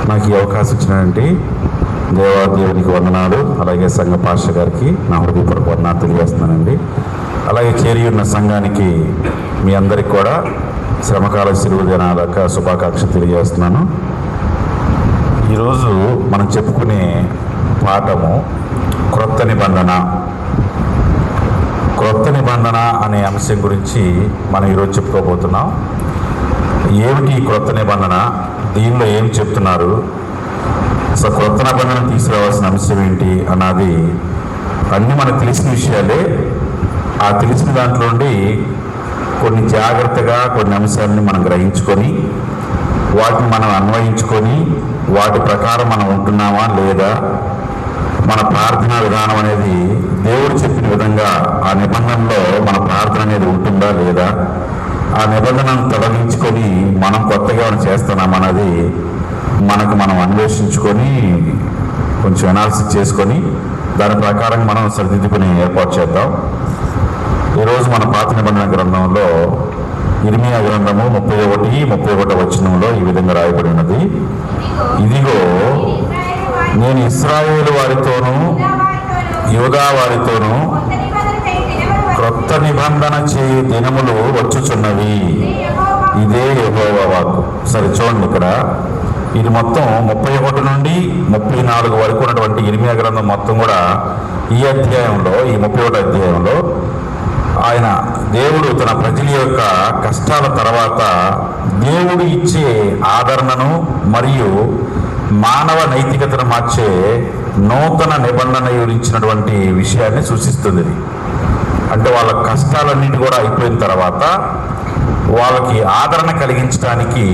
నాకు ఈ అవకాశం ఇచ్చినటువంటి దేవాదేవునికి వందనాలు, అలాగే సంఘ పాస్టర్ గారికి నా హృదయపూర్వక వందనాలు తెలియజేస్తున్నానండి. అలాగే చేరి ఉన్న సంఘానికి మీ అందరికి కూడా శ్రమకాల శిలువ దినాల శుభాకాంక్షలు తెలియజేస్తున్నాను. ఈరోజు మనం చెప్పుకునే పాఠము క్రొత్త నిబంధన. క్రొత్త నిబంధన అనే అంశం గురించి మనం ఈరోజు చెప్పుకోబోతున్నాం. ఏమిటి క్రొత్త నిబంధన, దీనిలో ఏం చెప్తున్నారు, అసలు క్రొత్త నిబంధన తీసుకురావాల్సిన అంశం ఏంటి అన్నది అన్నీ మనకు తెలిసిన విషయాలే. ఆ తెలిసిన దాంట్లో నుండి కొన్ని జాగ్రత్తగా కొన్ని అంశాలని మనం గ్రహించుకొని వాటిని మనం అన్వయించుకొని వాటి ప్రకారం మనం ఉంటున్నామా లేదా, మన ప్రార్థనా విధానం అనేది దేవుడు చెప్పిన విధంగా ఆ నిబంధనలో మన ప్రార్థన అనేది ఉంటుందా లేదా, ఆ నిబంధనను తొలగించుకొని మనం కొత్తగా చేస్తున్నామన్నది మనం అన్వేషించుకొని కొంచెం అనాలిసిస్ చేసుకొని దాని ప్రకారం మనం సరిదిద్దుకుని ఏర్పాటు చేద్దాం. ఈరోజు మన పాత నిబంధన గ్రంథంలో ఇర్మియా గ్రంథము 31 వచనంలో ఈ విధంగా రాయబడి ఉన్నది. ఇదిగో నేను ఇశ్రాయేలు వారితోనూ యూదా వారితోనూ క్రొత్త నిబంధన చేయు దినములు వచ్చుచున్నవి, ఇదే యెహోవా వాక్కు. సరే చూడండి, ఇక్కడ ఇది మొత్తం 31 నుండి 34 వరకు ఉన్నటువంటి ఇర్మియా గ్రంథం మొత్తం కూడా ఈ అధ్యాయంలో, ఈ 31 అధ్యాయంలో ఆయన దేవుడు తన ప్రజల యొక్క కష్టాల తర్వాత దేవుడు ఇచ్చే ఆదరణను మరియు మానవ నైతికతను మార్చే నూతన నిబంధన గురించినటువంటి విషయాన్ని సూచిస్తుంది. అంటే వాళ్ళ కష్టాలన్నింటి కూడా అయిపోయిన తర్వాత వాళ్ళకి ఆదరణ కలిగించడానికి,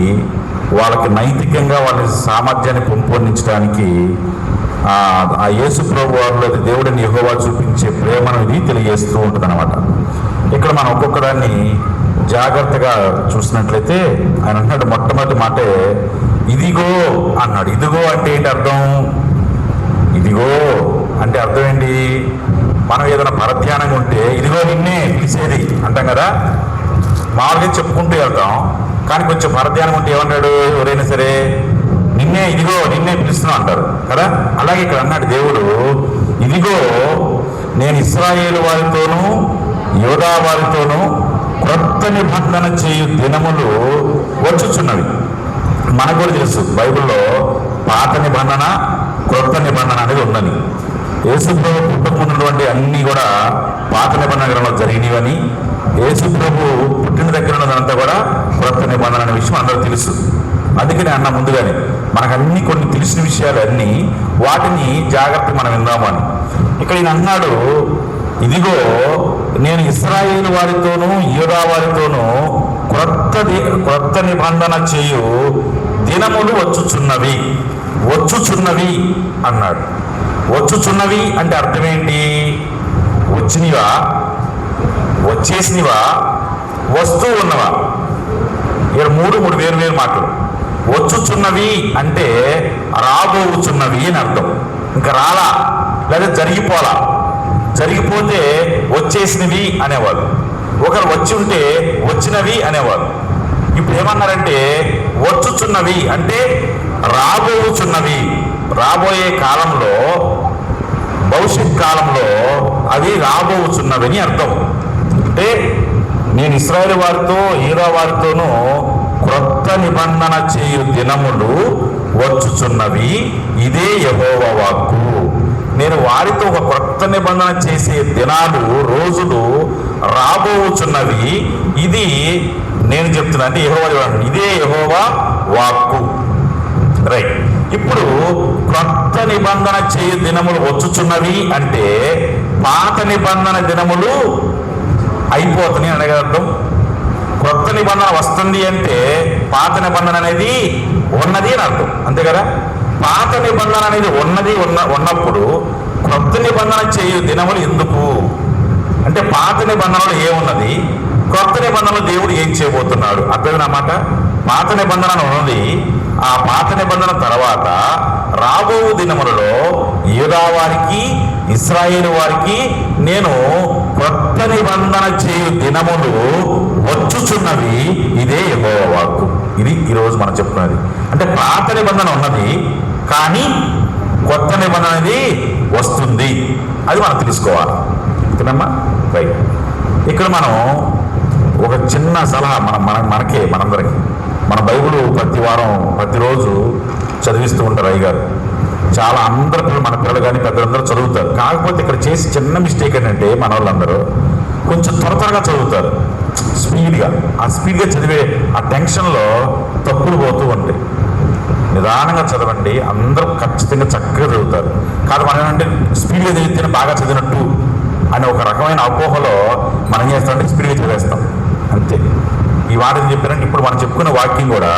వాళ్ళకి నైతికంగా వాళ్ళ సామర్థ్యాన్ని పెంపొందించడానికి ఆ యేసు ప్రభు వారిలో దేవుడిని యెహోవా చూపించే ప్రేమను ఇది తెలియజేస్తూ ఉంటుంది అనమాట. ఇక్కడ మనం ఒక్కొక్క దాన్ని జాగ్రత్తగా చూసినట్లయితే ఆయన అంటున్నాడు, మొట్టమొదటి మాటే ఇదిగో అన్నాడు. ఇదిగో అంటే ఏంటి అర్థం? ఇదిగో అంటే అర్థం ఏంటి? మనం ఏదైనా పరధ్యానంగా ఉంటే ఇదిగో నిన్నే పిలిచేది అంటాం కదా, మామూలుగా చెప్పుకుంటూ వెళ్తాం. కానీ కొంచెం పరధ్యానం ఉంటే ఏమంటాడు ఎవరైనా సరే, నిన్నే ఇదిగో నిన్నే పిలుస్తున్నావు అంటారు కదా. అలాగే ఇక్కడ అన్నాడు దేవుడు, ఇదిగో నేను ఇశ్రాయేలు వారితోనూ యూదా వారితోనూ క్రొత్త నిబంధన చేయు దినములు వచ్చుచున్నవి. మనకు కూడా తెలుసు బైబిల్లో పాత నిబంధన క్రొత్త నిబంధన అనేది ఉందని. యేసుప్రభు పుట్టకున్నటువంటి అన్నీ కూడా పాత నిబంధన గ్రంథంలో జరిగినవని, యేసుప్రభు పుట్టిన దగ్గర ఉన్నదంతా కూడా క్రొత్త నిబంధన అనే విషయం అందరూ తెలుసు. అందుకని అన్న ముందుగానే మనకు అన్ని కొన్ని తెలిసిన విషయాలు అన్నీ, వాటిని జాగ్రత్త మనం విందాము అని. ఇక్కడ ఈయన అన్నాడు, ఇదిగో నేను ఇశ్రాయేలు వారితోనూ యూదా వారితోనూ క్రొత్త నిబంధన చేయు దినములు వచ్చుచున్నవి అన్నాడు. వచ్చుచున్నవి అంటే అర్థం ఏంటి? వచ్చినవా, వచ్చేసినవా, వస్తూ ఉన్నవా? ఇక్కడ మూడు వేరు మాటలు. వచ్చుచున్నవి అంటే రాబోచున్నవి అని అర్థం. ఇంకా రాలా లేదా జరిగిపోలా, జరిగిపోతే వచ్చేసినవి అనేవాళ్ళు. ఒకరు వచ్చి ఉంటే వచ్చినవి అనేవాళ్ళు. ఇప్పుడు ఏమన్నారంటే వచ్చుచున్నవి అంటే రాబోచున్నవి, రాబోయే కాలంలో, భవిష్యత్ కాలంలో అవి రాబోచున్నవి అని అర్థం. అంటే నేను ఇశ్రాయేలు వారితో యూదా వారితోనూ క్రొత్త నిబంధన చేయు దినములు వచ్చుచున్నవి, ఇదే యెహోవా వాక్కు. నేను వారితో ఒక క్రొత్త నిబంధన చేసే దినాలు, రోజులు రాబోచున్నవి. ఇది నేను చెప్తున్నా, అంటే యెహోవా, ఇదే యెహోవా వాక్కు. రైట్. ఇప్పుడు క్రొత్త నిబంధన చేయు దినములు వచ్చుచున్నవి అంటే పాత నిబంధన దినములు అయిపోతున్నాయి అనే అర్థం. క్రొత్త నిబంధన వస్తుంది అంటే పాత నిబంధన అనేది ఉన్నది అని అర్థం, అంతే కదా. పాత నిబంధన అనేది ఉన్నప్పుడు క్రొత్త నిబంధన చేయు దినములు ఎందుకు అంటే పాత నిబంధనలో ఏమున్నది, క్రొత్త నిబంధనలో దేవుడు ఏం చేయబోతున్నాడు అర్థమేనమాట. పాత నిబంధన ఉన్నది, ఆ పాత నిబంధన తర్వాత రాబో దినములలో యూదా వారికి ఇశ్రాయేలు వారికి నేను క్రొత్త నిబంధన చేయు దినములు వచ్చుచున్నవి, ఇదే యెహోవా వాక్కు. ఇది ఈరోజు మనం చెప్పుకున్నది. అంటే పాత నిబంధన ఉన్నది, కానీ కొత్త నిబంధన అనేది వస్తుంది. అది మనం తెలుసుకోవాలి. ఓకేనమ్మా? రైట్. ఇక్కడ మనం ఒక చిన్న సలహా మనందరికీ మన బైబిల్ ప్రతి వారం ప్రతిరోజు చదివిస్తూ ఉంటారు అయ్యగారు. చాలా అందరు పిల్లలు, మన పిల్లలు కానీ పెద్దలందరూ చదువుతారు. కాకపోతే ఇక్కడ చేసి చిన్న మిస్టేక్ ఏంటంటే మన వాళ్ళందరూ కొంచెం త్వరగా చదువుతారు, స్పీడ్గా. ఆ స్పీడ్గా చదివే ఆ టెన్షన్లో తప్పులు పోతూ ఉంటాయి. నిదానంగా చదవండి, అందరూ ఖచ్చితంగా చక్కగా చదువుతారు. కాదు మనం ఏంటంటే స్పీడ్గా చదివితేనే బాగా చదివినట్టు అనే ఒక రకమైన అపోహలో మనం ఏం చేస్తామంటే స్పీడ్గా చదివేస్తాం, అంతే. ఈ వాటిని చెప్పారంటే ఇప్పుడు మనం చెప్పుకున్న వాక్యం కూడా,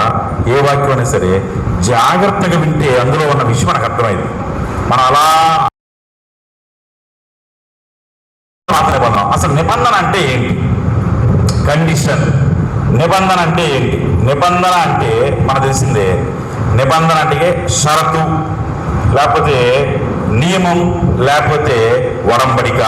ఏ వాక్యం అయినా సరే జాగ్రత్తగా వింటే అందులో ఉన్న విషయం మనకు అర్థమైంది. మనం అలా నిబంధన, అసలు నిబంధన అంటే ఏంటి? కండిషన్. నిబంధన అంటే ఏంటి? నిబంధన అంటే మనకు తెలిసిందే. నిబంధన అంటే షరతు, లేకపోతే నియమం, లేకపోతే వడంబడిక.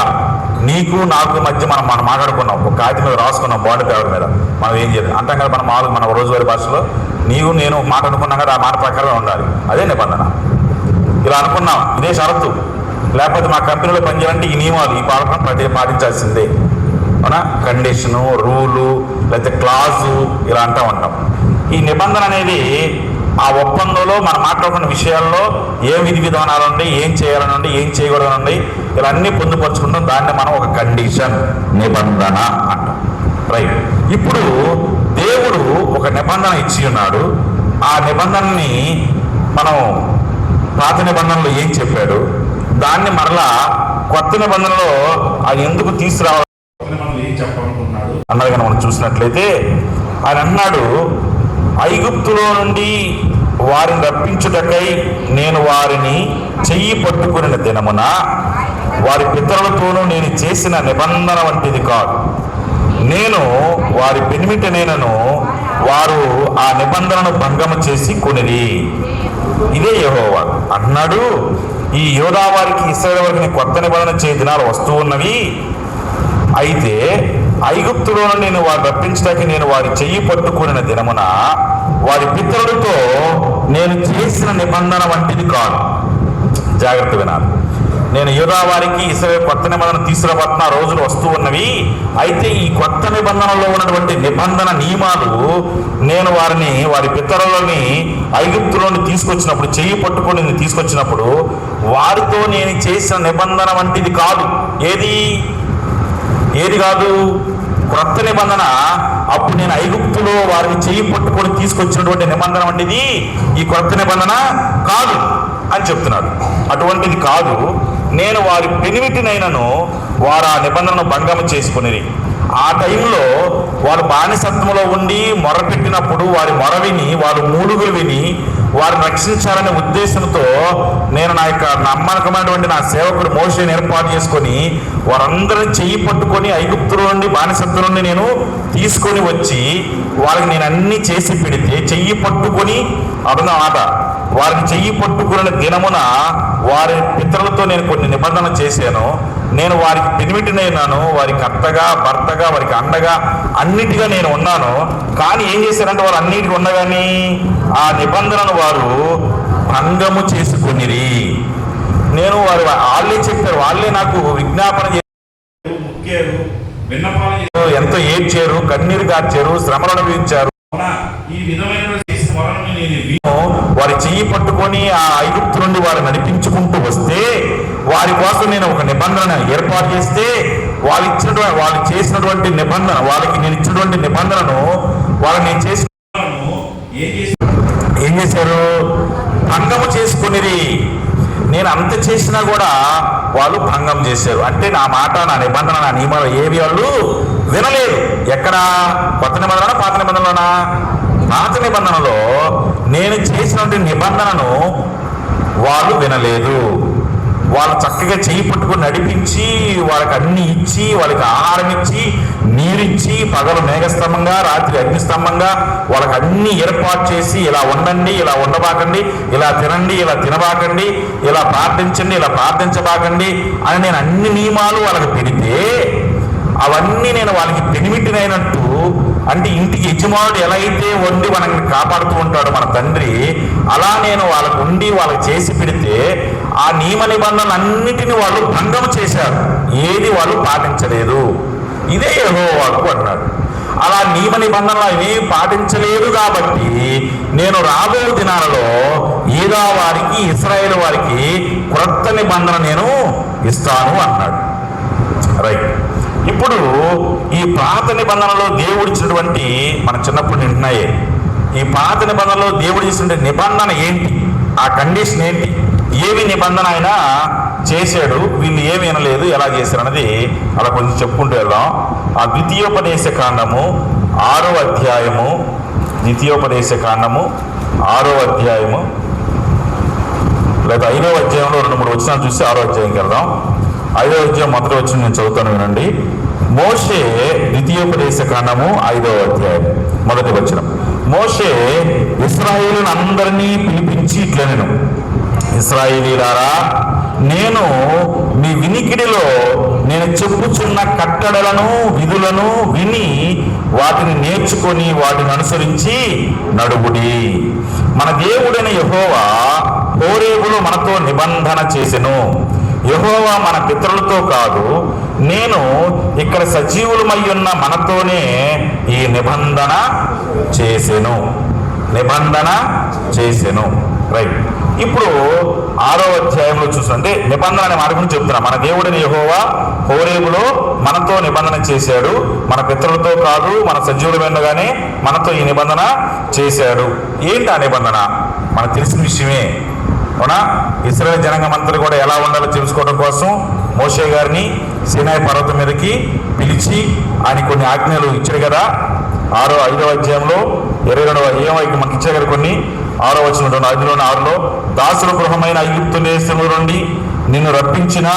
నీకు నాకు మధ్య మనం మాట్లాడుకున్నాం, ఒక కాగితం మీద రాసుకున్నాం, బాండ్ పేపర్ మీద. మనం ఏం చేయాలి అంటాం కదా, మన రోజువారీ భాషలో నీవు నేను మాట అనుకున్నాం కదా, ఆ మాట ప్రకారం ఉండాలి. అదే నిబంధన. ఇలా అనుకున్నాం, ఇదే షరతు. లేకపోతే మా కంపెనీలో పనిచేయాలంటే ఈ నియమాలు, ఈ పాలన పాటించాల్సిందే. అవునా? కండిషను, రూలు, లేకపోతే క్లాజు, ఇలా అంటూ ఉంటాం. ఈ నిబంధన అనేది ఆ ఒప్పందంలో మనం మాట్లాడుకున్న విషయాల్లో ఏ విధి విధానాలు ఉన్నాయి, ఏం చేయాలనండి, ఏం చేయకూడదనండి, ఇలా అన్నీ పొందుపరుచుకుంటాం. దాన్ని మనం ఒక కండిషన్, నిబంధన అంటాం. రైట్. ఇప్పుడు దేవుడు ఒక నిబంధన ఇచ్చి ఉన్నాడు. ఆ నిబంధనని మనం పాత నిబంధనలో ఏం చెప్పాడు, దాన్ని మరలా కొత్త నిబంధనలో అది ఎందుకు తీసుకురావాలి, ఏం చెప్పాలనుకున్నాడు అన్నది కనుక మనం చూసినట్లయితే, ఆయన అన్నాడు, ఐగుప్తులో నుండి వారిని రప్పించుటకై నేను వారిని చెయ్యి పట్టుకుని దినమున వారి పితరులతోనూ నేను చేసిన నిబంధన వంటిది కాదు. నేను వారి పెనిమిటనేనను వారు ఆ నిబంధనను భంగము చేసి కొనిరి. ఇదే యెహోవా అన్నాడు, ఈ యోధా వారికి ఇశ్రాయేలు వారికి కొత్త నిబంధన చే దినాలు వస్తూ ఉన్నవి. అయితే ఐగుప్తులో నేను వారు రప్పించడానికి నేను వారి చెయ్యి పట్టుకుని దినమున వారి పితరులతో నేను చేసిన నిబంధన వంటిది కాదు. జాగ్రత్త వినాలి. నేను యూదా వారికి ఇశ్రాయేలు కొత్త నిబంధన తీసుకురాబోతున్న రోజులు వస్తూ ఉన్నవి. అయితే ఈ కొత్త నిబంధనలో ఉన్నటువంటి నిబంధన నియమాలు నేను వారి పితరులని ఐగుప్తులోని తీసుకొచ్చినప్పుడు, చెయ్యి పట్టుకొని తీసుకొచ్చినప్పుడు వారితో నేను చేసిన నిబంధన వంటిది కాదు. ఏది కాదు? క్రొత్త నిబంధన. అప్పుడు నేను ఐగుప్తులో వారిని చెయ్యి పట్టుకొని తీసుకొచ్చినటువంటి నిబంధన వంటిది ఈ క్రొత్త నిబంధన కాదు అని చెప్తున్నాడు. అటువంటిది కాదు. నేను వారి పెనిమిటినైనను వారు ఆ నిబంధనను భంగం చేసుకుని, ఆ టైంలో వారు బానిసత్వంలో ఉండి మొరపెట్టినప్పుడు వారి మొర విని, వారు మూలుగులు విని వారిని రక్షించాలనే ఉద్దేశంతో నేను నా యొక్క నమ్మకమైనటువంటి నా సేవకుడు మోషేని ఏర్పాటు చేసుకొని వారందరిని చెయ్యి పట్టుకొని ఐగుప్తుల నుండి, బానిసత్వం నుండి నేను తీసుకొని వచ్చి వాళ్ళకి నేను అన్నీ చేసి పెడితే, చెయ్యి పట్టుకొని అన్నమాట, వారిని చెయ్యి పట్టుకున్న దినమున వారి పితరులతో నేను కొన్ని నిబంధన చేశాను. నేను వారికి పెనిమిటినైనాను, వారికి అత్తగా, భర్తగా, వారికి అండగా, అన్నిటిగా నేను ఉన్నాను. కానీ ఏం చేశారంటే వారు అన్నిటికీ ఉండగాని ఆ నిబంధనను వారు భంగము చేసుకునిరి. నేను వాళ్ళే చెప్పారు, వాళ్ళే నాకు విజ్ఞాపన చేశారు, విన్నపాలు ఎంతో ఏడ్చారు, కన్నీరు గార్చారు, శ్రమలను అనుభవించారు. ఈ విధమైన వారి చెయ్యి పట్టుకొని ఆ ఐగుప్తు నుండి వారు నడిపించుకుంటూ వస్తే వారి కోసం నేను ఒక నిబంధన ఏర్పాటు చేస్తే వాళ్ళు చేసినటువంటి నిబంధన, వాళ్ళకి నేను ఇచ్చినటువంటి నిబంధనను నేను చేసిన ఏం చేశారు? భంగము చేసుకునేది. నేను అంత చేసినా కూడా వాళ్ళు భంగం చేశారు. అంటే నా మాట, నా నిబంధన, నా నియమాలు ఏవి వాళ్ళు వినలేదు. ఎక్కడ? కొత్త నిబంధన, పాత నిబంధనలోనా? పాత నిబంధనలో నేను చేసినటువంటి నిబంధనను వాళ్ళు వినలేదు. వాళ్ళు చక్కగా చెయ్యి పట్టుకుని నడిపించి, వాళ్ళకి అన్ని ఇచ్చి, వాళ్ళకి ఆహారం ఇచ్చి, నీరిచ్చి, పగలు మేఘస్తంభంగా, రాత్రి అగ్నిస్తంభంగా వాళ్ళకి అన్ని ఏర్పాటు చేసి, ఇలా ఉండండి, ఇలా ఉండబాకండి, ఇలా తినండి, ఇలా తినబాకండి, ఇలా ప్రార్థించండి, ఇలా ప్రార్థించబాకండి అని నేను అన్ని నియమాలు వాళ్ళకి పెడితే, అవన్నీ నేను వాళ్ళకి పెనిమిటినైనట్టు అంటే ఇంటికి యజమానుడు ఎలా అయితే వండి మనల్ని కాపాడుతూ ఉంటాడో మన తండ్రి, అలా నేను వాళ్ళకు ఉండి వాళ్ళకి చేసి పెడితే ఆ నియమ నిబంధనలు అన్నిటిని వాళ్ళు భంగం చేశారు, ఏది వాళ్ళు పాటించలేదు. ఇదే యెహోవాకు అన్నాడు. అలా నియమ నిబంధనలు అవి పాటించలేదు కాబట్టి నేను రాబో దినాలలో యూదా వారికి, ఇశ్రాయేలు వారికి క్రొత్త నిబంధన నేను ఇస్తాను అన్నాడు. రైట్. ఇప్పుడు ఈ పాత నిబంధనలో దేవుడు ఇచ్చినటువంటి, మన చిన్నప్పుడు వింటున్నాయే, ఈ పాత నిబంధనలో దేవుడు ఇచ్చిన నిబంధన ఏంటి, ఆ కండిషన్ ఏంటి, ఏమి నిబంధన ఆయన చేశాడు, వీళ్ళు ఏమి వినలేదు, ఎలా చేశారు అన్నది అలా కొంచెం చెప్పుకుంటూ వెళ్దాం. ఆ ద్వితీయోపదేశ కాండము 6వ అధ్యాయము, ద్వితీయోపదేశ కాండము 6వ అధ్యాయము లేదా 5వ అధ్యాయంలో 2-3 వచనాలు చూసి 6వ అధ్యాయంకి వెళ్దాం. 5వ అధ్యాయం మొదటి వచనం నేను చదువుతాను, వినండి. మోషే, ద్వితీయోపదేశ కాండము 5వ అధ్యాయం మొదటి వచనం. మోషే ఇశ్రాయేలును అందరినీ పిలిపించి ఇట్లనెను, ఇశ్రాయేలీయులారా, నేను మీ వినికిడిలో నేను చెప్పుచున్న కట్టడలను విధులను విని వాటిని నేర్చుకొని వాటిని అనుసరించి నడువుడి. మన దేవుడైన యెహోవా హోరేబులో మనతో నిబంధన చేసెను. యెహోవా మన పితరులతో కాదు, నేను ఇక్కడ సజీవులమై ఉన్న మనతోనే ఈ నిబంధన చేసెను, నిబంధన చేసెను. రైట్. ఇప్పుడు 6వ అధ్యాయంలో చూస్తుంటే నిబంధన అనే మాట గురించి చెప్తున్నా. మన దేవుడిని యెహోవా హోరేబులో మనతో నిబంధన చేశాడు, మన పితరులతో కాదు, మన సజీవుడు వెండగానే మనతో ఈ నిబంధన చేశాడు. ఏంటి ఆ నిబంధన? మనకు తెలిసిన విషయమే, అవునా? ఇశ్రాయేలు జనాంగం అంతా కూడా ఎలా ఉండాలో తెలుసుకోవడం కోసం మోషే గారిని సీనాయి పర్వతం మీదకి పిలిచి ఆయన కొన్ని ఆజ్ఞలు ఇచ్చాడు కదా. 5వ అధ్యాయంలో 22వ మనకి ఇచ్చాడు కదా కొన్ని. 6వ వచనం 5:6లో, దాసుల గృహమైన ఐగుప్తు దేశము నుండి నిన్ను రప్పించిన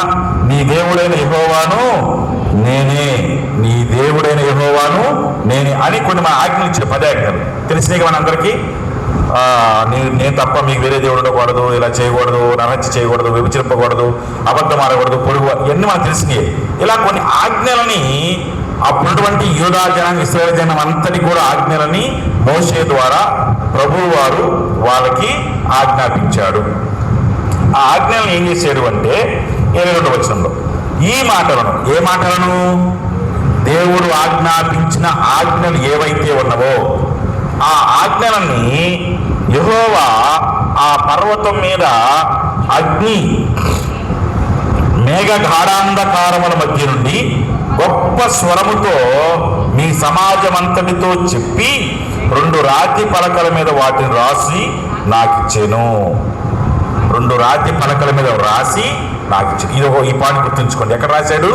నీ దేవుడైన యెహోవాను నేనే, నీ దేవుడైన యెహోవాను నేనే అని కొన్ని మన ఆజ్ఞలు ఇచ్చాడు. 10 ఆజ్ఞలు తెలిసినాయి మనందరికీ. నేను తప్ప మీకు వేరే దేవుడు ఉండకూడదు, ఇలా చేయకూడదు, నరహత్య చేయకూడదు, వ్యభిచరింపకూడదు, అబద్ధం ఆడకూడదు, పొరుగు, ఇవన్నీ మనకు తెలిసినాయి. ఇలా కొన్ని ఆజ్ఞలని అప్పుడున్నటువంటి యూదా జనం, ఇశ్రాయేలు జనం అంతటి కూడా ఆజ్ఞలని మోషే ద్వారా ప్రభువు వారు వాళ్ళకి ఆజ్ఞాపించాడు. ఆ ఆజ్ఞలను ఏం చేశాడు అంటే 22వ వచనంలో ఈ మాటలను, ఏ మాటలను? దేవుడు ఆజ్ఞాపించిన ఆజ్ఞలు ఏవైతే ఉన్నవో ఆ ఆజ్ఞలని యెహోవా ఆ పర్వతం మీద అగ్ని మేఘగాఢాంధకారముల మధ్య నుండి గొప్ప స్వరముతో మీ సమాజమంతటితో చెప్పి 2 రాతి పలకల మీద వాటిని రాసి నాకిచ్చాను. 2 రాతి పలకల మీద రాసి నాకిచ్చాను. ఇది ఈ పాయింట్ గుర్తుంచుకోండి. ఎక్కడ రాశాడు?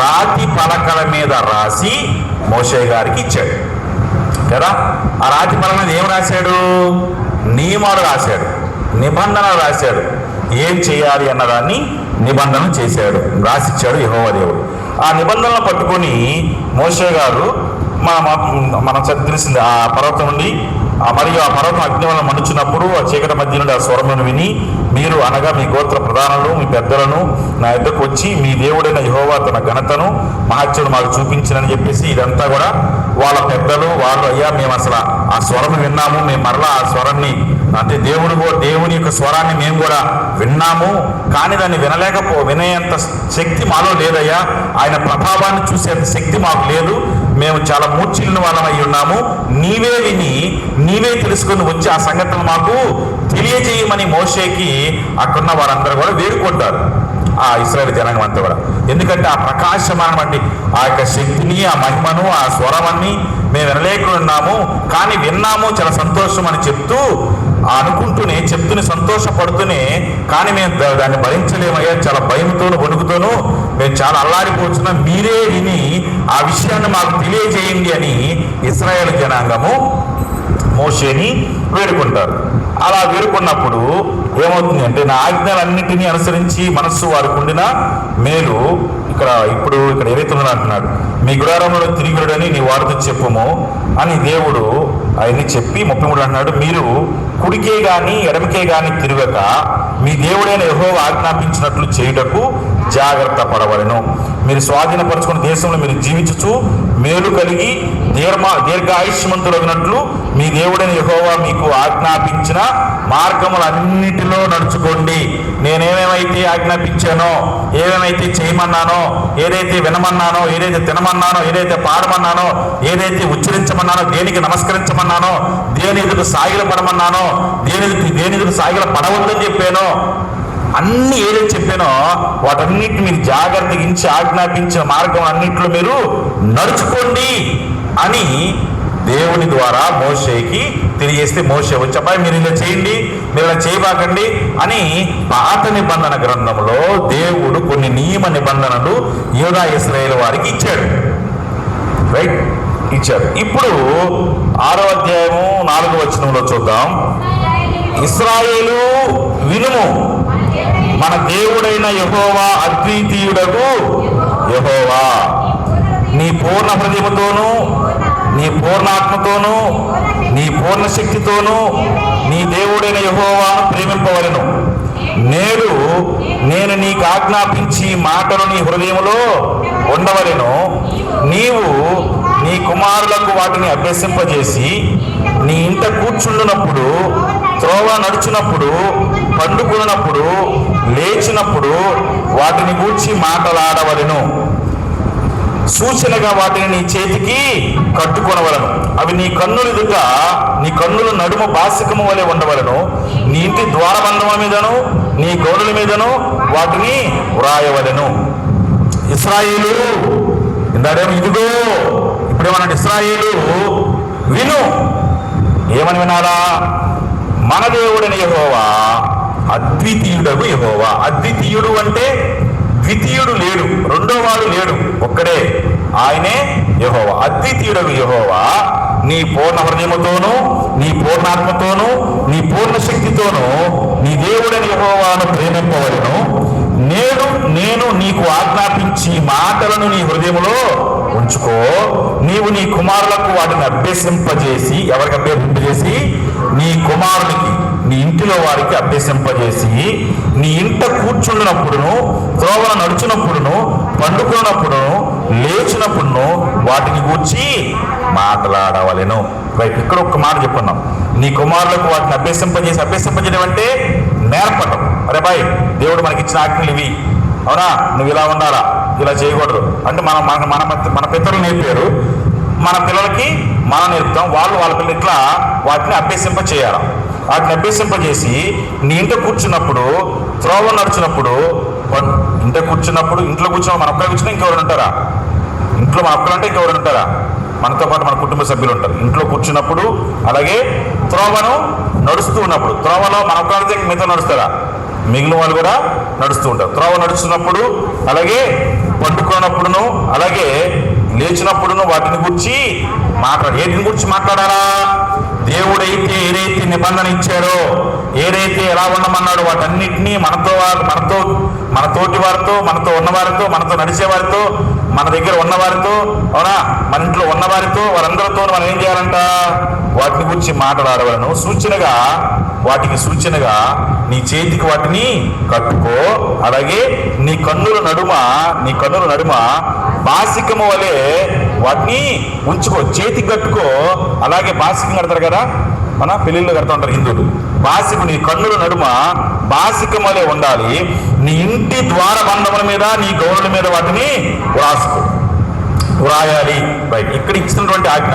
రాతి పలకల మీద రాసి మోషే గారికి ఇచ్చాడు కదా. ఆ రాతి పలకల మీద ఏం రాశాడు? నియమాలు రాశాడు, నిబంధనలు రాశాడు, ఏం చేయాలి అన్నదాన్ని నిబంధన చేశాడు, రాసిచ్చాడు యెహోవా దేవుడు. ఆ నిబంధనలు పట్టుకొని మోషే గారు మనం తెలిసింది ఆ పర్వతం నుండి, మరియు ఆ పర్వతం అగ్ని వల్ల మండుచున్నప్పుడు ఆ చీకటి మధ్య నుండి ఆ స్వరమును విని మీరు అనగా మీ గోత్ర ప్రధానులు, మీ పెద్దలను నా యొద్దకు వచ్చి మీ దేవుడైన యెహోవా తన ఘనతను మహత్యను మాకు చూపించినని చెప్పేసి ఇదంతా కూడా వాళ్ళ పెద్దలు వాళ్ళు, అయ్యా మేము అసలు ఆ స్వరం విన్నాము, మేము మరలా ఆ స్వరాన్ని అంటే దేవుని యొక్క స్వరాన్ని మేము కూడా విన్నాము, కానీ దాన్ని వినేంత శక్తి మాలో లేదయ్యా, ఆయన ప్రభావాన్ని చూసేంత శక్తి మాకు లేదు, మేము చాలా మూర్ఛిల్లిన వాళ్ళమై ఉన్నాము, నీవే విని నీవే తెలుసుకొని వచ్చి ఆ సంగతులు మాకు తెలియజేయమని మోషేకి అక్కడున్న వారందరూ కూడా వేడుకుంటారు, ఆ ఇశ్రాయేలు జనాంగం అంతా కూడా. ఎందుకంటే ఆ ప్రకాశమానటువంటి ఆ యొక్క శక్తిని, ఆ మహిమను, ఆ స్వరమని మేము వినలేకున్నాము, కానీ విన్నాము, చాలా సంతోషం అని చెప్తూ చెప్తూనే సంతోషపడుతూనే, కానీ మేము దాన్ని భరించలేమయ్యా, చాలా భయంతోనూ వణుకుతోనూ మేము చాలా అల్లాడిపోతున్నాం, మీరే విని ఆ విషయాన్ని మాకు తెలియజేయండి అని ఇశ్రాయేలు జనాంగము మోషేని వేడుకుంటారు. అలా వేడుకున్నప్పుడు ఏమవుతుంది అంటే, నా ఆజ్ఞలన్నింటినీ అనుసరించి మనస్సు వారికి ఉండిన మేలు, ఇక్కడ ఏదైతే ఉందని అంటున్నాడు, మీ గుడారంలో తిరిగిడని నీ వారితో చెప్పుము అని దేవుడు ఆయన్ని చెప్పి 33 అంటున్నాడు, మీరు కుడికే గాని ఎడమకే గాని తిరగక మీ దేవుడైన యెహోవా ఆజ్ఞాపించినట్లు చేయుటకు జాగ్రత్త పడవలెను. మీరు స్వాధీనపరచుకున్న దేశంలో మీరు జీవించుచు మేలు కలిగి దీర్ఘాయుష్మంతులగినట్లు మీ దేవుడైన యెహోవా మీకు ఆజ్ఞాపించిన మార్గములన్నిటిలో నడుచుకోండి. నేనేమేమైతే ఆజ్ఞాపించానో, ఏమేమైతే చేయమన్నానో, ఏదైతే వినమన్నానో, ఏదైతే తినమన్నానో, ఏదైతే పాడమన్నానో, ఏదైతే ఉచ్చరించమన్నానో, దేనికి నమస్కరించమన్నానో, దేని ఎదురు సాగిల పడమన్నానో, దేని ఎదురు సాగిల పడవద్దని చెప్పానో, అన్ని ఏదైతే చెప్పానో వాటన్నిటిని మీరు జాగ్రత్తగా ఇచ్చి ఆజ్ఞాపించిన మార్గం అన్నింటిలో మీరు నడుచుకోండి అని దేవుని ద్వారా మోషేకి తెలియజేస్తే, మోషే వచ్చాయి మీరు ఇలా చేయండి, మీరు ఇలా చేయబాకండి అని పాత నిబంధన గ్రంథంలో దేవుడు కొన్ని నియమ నిబంధనలు యూదా ఇశ్రాయేలు వారికి ఇచ్చాడు. రైట్, ఇచ్చాడు. ఇప్పుడు 6వ అధ్యాయము 4వ వచనంలో చూద్దాం. ఇశ్రాయేలు వినుము, మన దేవుడైన యెహోవా అద్వితీయుడగు యెహోవా. నీ పూర్ణ హృదయముతోనూ, నీ పూర్ణాత్మతోనూ, నీ పూర్ణ శక్తితోనూ నీ దేవుడైన యెహోవాను ప్రేమింపవలెను. నేడు నేను నీకు ఆజ్ఞాపించి మాటలు నీ హృదయములో ఉండవలెను. నీవు నీ కుమారులకు వాటిని అభ్యసింపజేసి నీ ఇంట కూర్చుండునప్పుడు, త్రోవ నడుచునప్పుడు, పండుకున్నప్పుడు, లేచినప్పుడు వాటిని గూర్చి మాటలాడవలెను. సూచనగా వాటిని నీ చేతికి కట్టుకొనవలను. అవి నీ కన్నుల నీ కన్నుల నడుమ బాసికము వలె ఉండవలను. నీ ఇంటి ద్వారబంధముల మీదను, నీ గోడల మీదను వాటిని వ్రాయవలెను. ఇశ్రాయేలు, ఇందాడేమో ఇదిగో, ఇప్పుడేమన్నాడు? ఇశ్రాయేలు విను. ఏమని వినాలా? మన దేవుడైన యెహోవా అద్వితీయుడగు యెహోవా. అద్వితీయుడు అంటే ద్వితీయుడు లేడు, రెండో వాడు లేడు, ఒక్కడే, ఆయనే యెహోవా. అద్వితీయుడగు యెహోవా నీ పూర్ణ హృదయముతోనూ, నీ పూర్ణాత్మతోనూ, నీ పూర్ణ శక్తితోనూ నీ దేవుడైన యెహోవాను ప్రేమింపవలెను. నేడు నేను నీకు ఆజ్ఞాపించి మాటలను నీ హృదయములో ఉంచుకో. నీవు నీ కుమారులకు వాటిని అభ్యసింపజేసి, ఎవరికి అభ్యసింపజేసి? నీ కుమారునికి, నీ ఇంటిలో వారికి అభ్యసింపజేసి, నీ ఇంట కూర్చుండినప్పుడును, త్రోవన నడుచునప్పుడును, పండుకున్నప్పుడును, లేచినప్పుడును వాటిని గూర్చి మాట్లాడవలెను. రైట్, ఇక్కడ ఒక్క మాట చెప్పుకున్నాం. నీ కుమారులకు వాటిని అభ్యసింపజేయడం అంటే నేర్పటం. అరే బాయ్, దేవుడు మనకి ఇచ్చిన ఆజ్ఞలు ఇవి, అవునా, నువ్వు ఇలా ఉండాలా, ఇలా చేయకూడదు అంటే మన పితరులు నేర్పారు, మన పిల్లలకి మనం నేర్పుతాం, వాళ్ళు వాళ్ళ పిల్లలు ఇట్లా వాటిని అభ్యసింపచేయాలి. వాటిని అభ్యసింపజేసి నీ ఇంట కూర్చున్నప్పుడు, త్రోవ నడుచున్నప్పుడు, ఇంట్లో కూర్చున్న మన ఒక్కడే కూర్చున్నా ఇంకెవరు ఉంటారా? ఇంట్లో మన ఒక్కరంటే ఇంకెవరు ఉంటారా? మనతో పాటు మన కుటుంబ సభ్యులు ఉంటారు. ఇంట్లో కూర్చున్నప్పుడు, అలాగే త్రోవను నడుస్తూ ఉన్నప్పుడు, త్రోవలో మన ఒక్కరితే మిగతా నడుస్తారా? మిగిలిన వాళ్ళు కూడా నడుస్తూ ఉంటారు. త్రోవ నడుస్తున్నప్పుడు, అలాగే పండుకున్నప్పుడును, అలాగే లేచినప్పుడును వాటిని గురించి ఏటిని గురించి మాట్లాడాలా? దేవుడైతే ఏదైతే నిబంధన ఇచ్చారో, ఏదైతే ఎలా ఉండమన్నాడో వాటన్నిటినీ మన తోటి వారితో, మనతో ఉన్నవారితో, మనతో నడిచేవారితో, మన దగ్గర ఉన్నవారితో, అవునా, మన ఇంట్లో ఉన్నవారితో, వారందరితో మనం ఏం చేయాలంట? వాటిని గురించి మాట్లాడవలను. వాటికి సూచనగా నీ చేతికి వాటిని కట్టుకో. అలాగే నీ కన్నుల నడుమ బాసికము వలె వాటిని ఉంచుకో, చేతికి కట్టుకో. అలాగే బాసికం కడతారు కదా, మన పెళ్ళిళ్ళు కడతా ఉంటారు హిందువులు. నీ కన్నుల నడుమ బాసికం వలె ఉండాలి. నీ ఇంటి ద్వారబంధముల మీద, నీ గౌరుల మీద వాటిని వ్రాయాలి. రైట్, ఇక్కడ ఇచ్చినటువంటి ఆజ్ఞ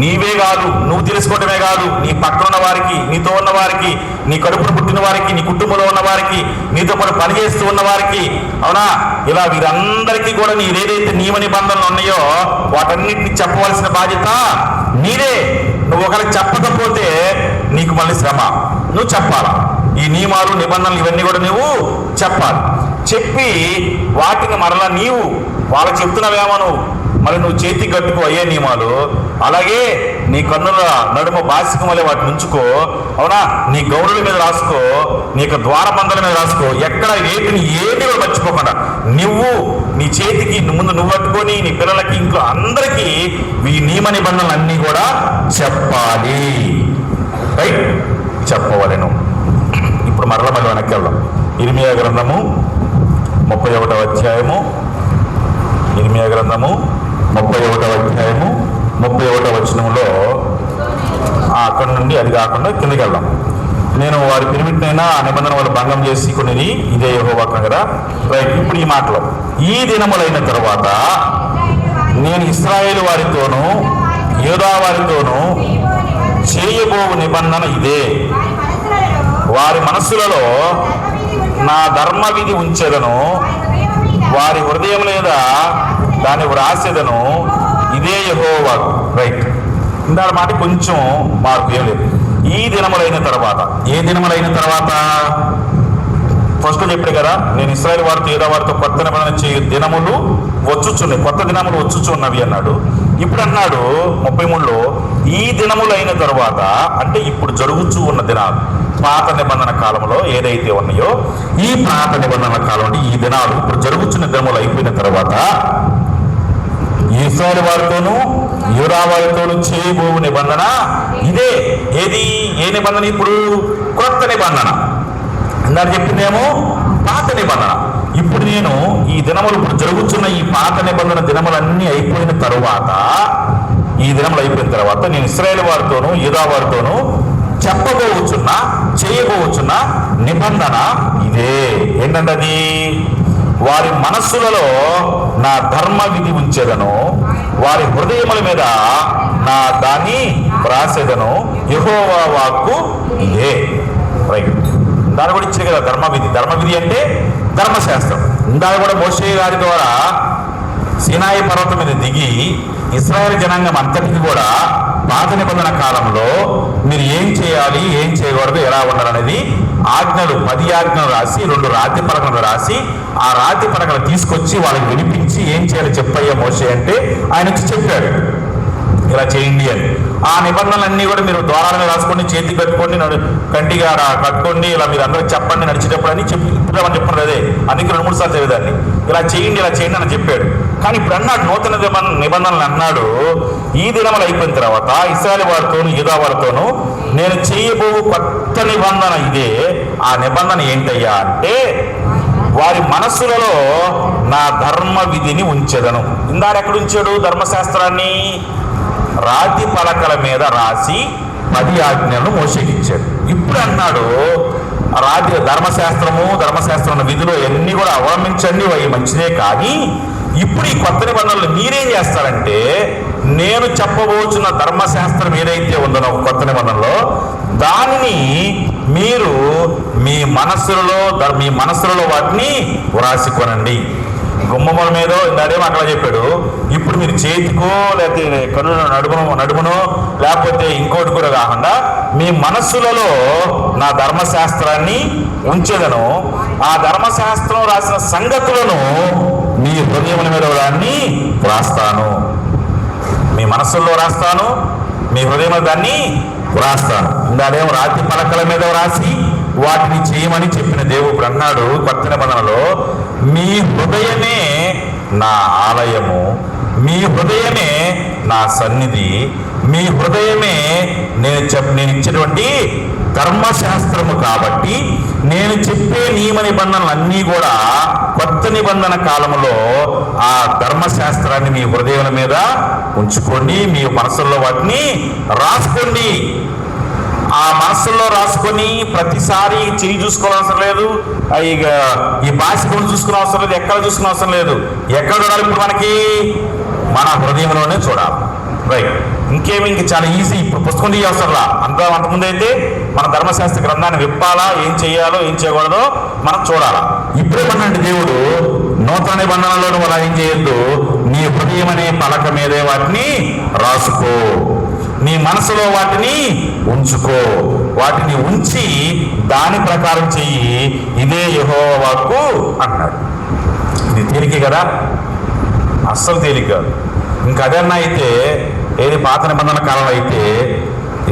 నీవే కాదు, నువ్వు తెలుసుకోవటమే కాదు, నీ పక్కన ఉన్న వారికి, నీతో ఉన్న వారికి, నీ కడుపును పుట్టిన వారికి, నీ కుటుంబంలో ఉన్న వారికి, నీతో పాటు పనిచేస్తూ ఉన్న వారికి, అవునా, ఇలా వీరందరికీ కూడా నీ ఏదైతే నియమ నిబంధనలు ఉన్నాయో వాటన్నిటిని చెప్పవలసిన బాధ్యత నీదే. నువ్వు ఒకరికి చెప్పకపోతే నీకు మళ్ళీ శ్రమ, నువ్వు చెప్పాలా. ఈ నియమాలు నిబంధనలు ఇవన్నీ కూడా నువ్వు చెప్పాలి. చెప్పి వాటిని మరలా నీవు వాళ్ళకి చెప్తున్నావేమో, నువ్వు చేతికి కట్టుకో అయ్యే నియమాలు. అలాగే నీ కన్నుల నడుమ బాసికం వలె వాటిని ఉంచుకో, అవునా, నీ గౌరుల మీద రాసుకో, నీకు ద్వారబంధల మీద రాసుకో. ఎక్కడ ఏది కూడా మర్చిపోకుండా నువ్వు నీ చేతికి ముందు నువ్వు కట్టుకొని నీ పిల్లలకి, ఇంట్లో అందరికీ ఈ నియమ నిబంధనలు అన్నీ కూడా చెప్పాలి. రైట్, చెప్పవలెను. ఇప్పుడు మరల వెనక్కి వెళ్దాం. ఇర్మియా గ్రంథము 31వ అధ్యాయము. ఇర్మియా గ్రంథము 31వ అధ్యాయము 31వ వచనంలో అక్కడ నుండి అది కాకుండా కిందకి వెళ్దాం. నేను వారి పిరిమిట్నైనా ఆ నిబంధన వాళ్ళు భంగం చేసి కొనిది ఇదే యెహోవా కదా. రైట్, ఇప్పుడు ఈ మాటలు, ఈ దినములైన తర్వాత నేను ఇశ్రాయేలు వారితోనూ యూదా వారితోనూ చేయబోవు నిబంధన ఇదే, వారి మనస్సులలో నా ధర్మ విధి ఉంచెదను, వారి హృదయం లేదా దాన్ని వ్రాసేదను, ఇదే యెహోవా. రైట్, ఇందాక మాట కొంచెం మార్పు ఏం లేదు. ఈ దినములైన తర్వాత, ఏ దినములైన తర్వాత? ఫస్ట్ చెప్పాడు కదా, నేను ఇశ్రాయేలు వారితో యూదా వారితో కొత్త నిబంధన చేయు దినములు వచ్చుచున్నాయి, కొత్త దినములు వచ్చుచున్నవి అన్నాడు. ఇప్పుడు అన్నాడు 33లో, ఈ దినములైన తర్వాత అంటే ఇప్పుడు జరుగుచూ ఉన్న దినాలు, పాత నిబంధన కాలంలో ఏదైతే ఉన్నాయో ఈ పాత నిబంధన కాలంలో ఈ దినాలు ఇప్పుడు జరుగుతున్న దినములు అయిపోయిన తర్వాత ఇశ్రాయేలు వారితోనూ యూదా వారితోనూ చేయబోవు నిబంధన ఇదే. ఏది? ఏ నిబంధన? ఇప్పుడు కొత్త నిబంధన. ఇందాక చెప్పిందేమో పాత నిబంధన. ఇప్పుడు నేను ఈ దినములు ఇప్పుడు జరుగుతున్న ఈ పాత నిబంధన దినములన్నీ అయిపోయిన తరువాత, ఈ దినములు అయిపోయిన తర్వాత నేను ఇశ్రాయేలు వారితోనూ యూదా వారితోనూ చేయబోచున్న నిబంధన ఇదే. ఏంటంటే అది, వారి మనస్సులలో నా ధర్మ విధి ఉంచేదను, వారి హృదయముల మీద నా దాన్ని వ్రాసేదను, యెహోవా వాక్కు ఇదే. రైట్, దాని కూడా ఇచ్చింది కదా ధర్మవిధి. ధర్మవిధి అంటే ధర్మశాస్త్రం. ఇందాక కూడా మోషే గారి ద్వారా సీనాయి పర్వతం మీద దిగి ఇశ్రాయేలు జనాంగం అంతటికి కూడా పాత నిబంధన కాలంలో మీరు ఏం చేయాలి, ఏం చేయకూడదు, ఎలా ఉండాలనేది ఆజ్ఞలు 10 ఆజ్ఞలు రాసి 2 రాతి పలకలు రాసి ఆ రాతి పలకలు తీసుకొచ్చి వాళ్ళకి వినిపించి ఏం చేయాలి చెప్పయ్యా మోషే అంటే ఆయన వచ్చి చెప్పాడు ఇలా చేయండి అని. ఆ నిబంధనలన్నీ కూడా మీరు ద్వారాలను రాసుకోండి, చేతి కట్టుకోండి, కంటిగా కట్టుకోండి, ఇలా మీరు అందరికి చెప్పండి నడిచేటప్పుడు అని చెప్తామని చెప్పండి. అదే అందుకే 2-3 సార్లు చదివేదాన్ని, ఇలా చేయండి ఇలా చేయండి అని చెప్పాడు. కానీ ఇప్పుడు అన్నాడు నూతన నిబంధనలు అన్నాడు, ఈ దినములు అయిపోయిన తర్వాత ఇశ్రాయేలు వారితోనూ యూదా వారితోనూ నేను చేయబోవు కొత్త నిబంధన ఇదే. ఆ నిబంధన ఏంటయ్యా అంటే, వారి మనస్సులలో నా ధర్మ విధిని ఉంచెదను. ఇందాక ఎక్కడ ఉంచాడు ధర్మశాస్త్రాన్ని? రాతి పలకల మీద రాసి 10 ఆజ్ఞలను మోషేకి ఇచ్చాడు. ఇప్పుడు అన్నాడు ధర్మశాస్త్రం విధిలో ఎన్ని కూడా అవలంబించండి, అవి మంచిదే. కానీ ఇప్పుడు ఈ కొత్త నిబంధనలు మీరేం చేస్తారంటే, నేను చెప్పబోచున్న ధర్మశాస్త్రం ఏదైతే ఉందో కొత్త నిబంధనలో దానిని మీరు మీ మనస్సులలో వాటిని వ్రాసికొనండి. గుమ్మముల మీద ఇందాడేమో అక్కడ చెప్పాడు. ఇప్పుడు మీరు చేతికో లేకపోతే కన్ను నడుమునో లేకపోతే ఇంకోటి కూడా కాకుండా మీ మనస్సులలో నా ధర్మశాస్త్రాన్ని ఉంచెదను, ఆ ధర్మశాస్త్రం రాసిన సంగతులను మీ హృదయముల మీద దాన్ని వ్రాస్తాను. మీ మనస్సుల్లో రాస్తాను, మీ హృదయంలో దాన్ని వ్రాస్తాను. ఇందాడేమో రాతి పలకల మీద వ్రాసి వాటిని చేయమని చెప్పిన దేవుడు అన్నాడు కొత్త నిబంధనలో, మీ హృదయమే నా ఆలయము, మీ హృదయమే నా సన్నిధి, మీ హృదయమే నేను ఇచ్చినటువంటి ధర్మశాస్త్రము. కాబట్టి నేను చెప్పే నియమ నిబంధనలన్నీ కూడా కొత్త నిబంధన కాలంలో ఆ ధర్మశాస్త్రాన్ని మీ హృదయాల మీద ఉంచుకోండి, మీ మనసుల్లో వాటిని రాసుకోండి. ఆ మనస్సుల్లో రాసుకొని ప్రతిసారి చెయ్యి చూసుకోవాల్సిన లేదు, ఇక ఈ భాషను చూసుకునే అవసరం లేదు, ఎక్కడ చూసుకునే అవసరం లేదు. ఎక్కడ చూడాలి ఇప్పుడు మనకి? మన హృదయంలోనే చూడాలి. రైట్, ఇంక చాలా ఈజీ. ఇప్పుడు పుస్తకం తీయ అవసరంలా. అంతకుముందు అయితే మన ధర్మశాస్త్ర గ్రంథాన్ని విప్పాలా, ఏం చేయాలో ఏం చేయకూడదో మనం చూడాలా. ఇప్పుడేమన్నాడు దేవుడు, నూతన నిబంధనలను అలా ఏం చేయొద్దు, నీ హృదయం అనే పలక మీదే వాటిని రాసుకో, నీ మనసులో వాటిని ఉంచుకో, వాటిని ఉంచి దాని ప్రకారం చెయ్యి, ఇదే యెహోవా వాక్కు అన్నాడు. ఇది తేలికే కదా? అస్సలు తేలిక కాదు. ఇంకా అదన్నా అయితే ఏది పాత నిబంధన కాలంలో అయితే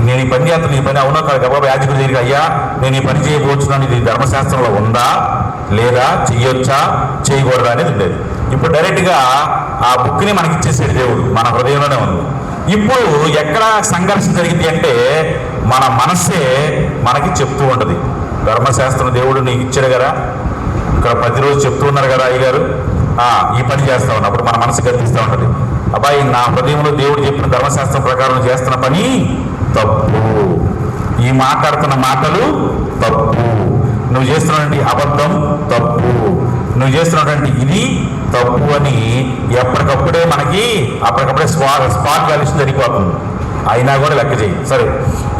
నేను ఈ పని చేస్తాను, ఈ పని అవునో కాదు కాబట్టి యాజకుడు దగ్గరికి, అయ్యా నేను ఈ పని చేయబోతున్నాను, ఇది ధర్మశాస్త్రంలో ఉందా లేదా, చెయ్యొచ్చా చేయకూడదా అనేది ఉండేది. ఇప్పుడు డైరెక్ట్గా ఆ బుక్ని మనకి ఇచ్చేసాడు దేవుడు, మన హృదయంలోనే ఉంది. ఇప్పుడు ఎక్కడ సంఘర్షణ జరిగింది అంటే మన మనస్సే మనకి చెప్తూ ఉంటుంది. ధర్మశాస్త్రం దేవుడు నీకు ఇచ్చాడు కదా, ఇక్కడ ప్రతిరోజు చెప్తూ ఉన్నారు కదా అయ్యగారు, ఈ పని చేస్తా ఉన్నప్పుడు మన మనసు గర్తిస్తూ ఉంటుంది. అబ్బాయి నా హృదయంలో దేవుడు చెప్పిన ధర్మశాస్త్రం ప్రకారం చేస్తున్న పని తప్పు, ఈ మాట్లాడుతున్న మాటలు తప్పు, నువ్వు చేస్తున్నటువంటి అబద్ధం తప్పు, నువ్వు చేస్తున్నటువంటి ఇది తప్పు అని ఎప్పటికప్పుడే మనకి అప్పటికప్పుడే స్పాట్ వాల్యూషన్ జరిగిపోతుంది. అయినా కూడా లెక్క చేయి. సరే,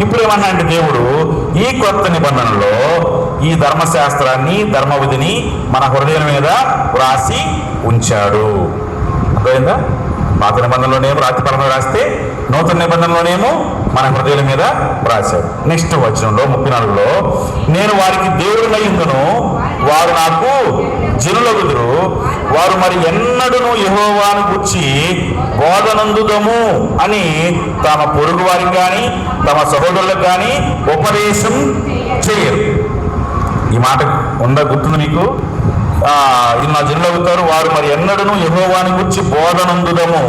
ఇప్పుడు ఏమన్నా అంటే దేవుడు ఈ కొత్త నిబంధనలో ఈ ధర్మశాస్త్రాన్ని ధర్మవిధిని మన హృదయం మీద వ్రాసి ఉంచాడు. అర్థమైందా? పాత నిబంధనలోనేమో రాతిపరంగా రాస్తే, నూతన నిబంధనలోనేమో మన హృదయాల మీద రాశాడు. నెక్స్ట్ వచనంలో 34లో నేను వారికి దేవుడినయ్యుందును, వారు నాకు జనులగుదురు, వారు మరి ఎన్నడూను యెహోవాను గూర్చి బోధనందుదము అని తమ పొరుగు వారికి కానీ తమ సహోదరులకు కానీ ఉపదేశం చేయరు. ఈ మాట గుర్తుంది మీకు? ఇది నా జనులు అవుతారు, వారు మరి ఎన్నడూను యెహోవాని గురించి బోధనందుదము